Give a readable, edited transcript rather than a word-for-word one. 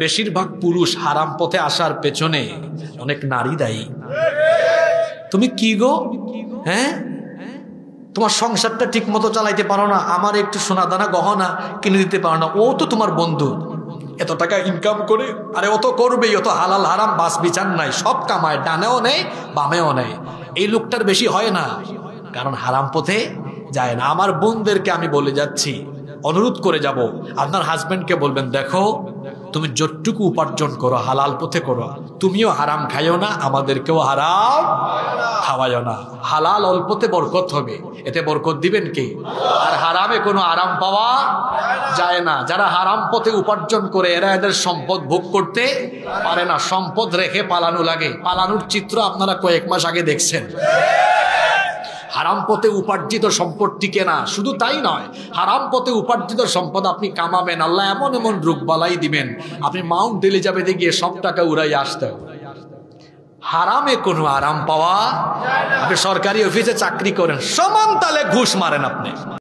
বেশিরভাগ পুরুষ হারাম পথে আসার পেছনে অনেক নারী দায়ী। তুমি কি গো, হ্যাঁ, তোমার সংসারটা ঠিক মতো চালাইতে পারো না, আমার একটু সোনা দানা গহনা কিনে দিতে পারো না, ও তো তোমার বন্ধু, এত টাকা ইনকাম করে, আরে ও তো করবেই, ও তো হালাল হারাম বাস বিচার নাই, সব কামায়, ডানেও নেই বামেও নেই। এই লোকটার বেশি হয় না, কারণ হারাম পথে যায় না। আমার বোনদেরকে আমি বলে যাচ্ছি, অনুরোধ করে যাব, আপনার হাজবেন্ডকে বলবেন, দেখো তুমি যতটুকু উপার্জন করো হালাল পথে করো, তুমিও হারাম খাইও না, আমাদেরকেও হারাম খাওয়াইও না। হালাল অল্পতে বরকত হবে, এতে বরকত দিবেন কে? আর হারামে কোনো আরাম পাওয়া যায় না। যারা হারাম পথে উপার্জন করে এরা এদের সম্পদ ভোগ করতে পারে না, সম্পদ রেখে পালানো লাগে। পালানোর চিত্র আপনারা কয়েক মাস আগে দেখছেন। হারাম পথে উপার্জিত সম্পদ টিকে না। শুধু তাই নয়, হারাম পথে উপার্জিত সম্পদ আপনি কামাবেন, আল্লাহ এমন এমন রোগ বালাই দিবেন, আপনি মাউন্ট এলিজাবেথে গিয়ে সব টাকা উড়াই আসতে হবে। হারামে কোনো আরাম পাওয়া, আপনি সরকারি অফিসে চাকরি করেন, সমান তালে ঘুষ মারেন আপনি।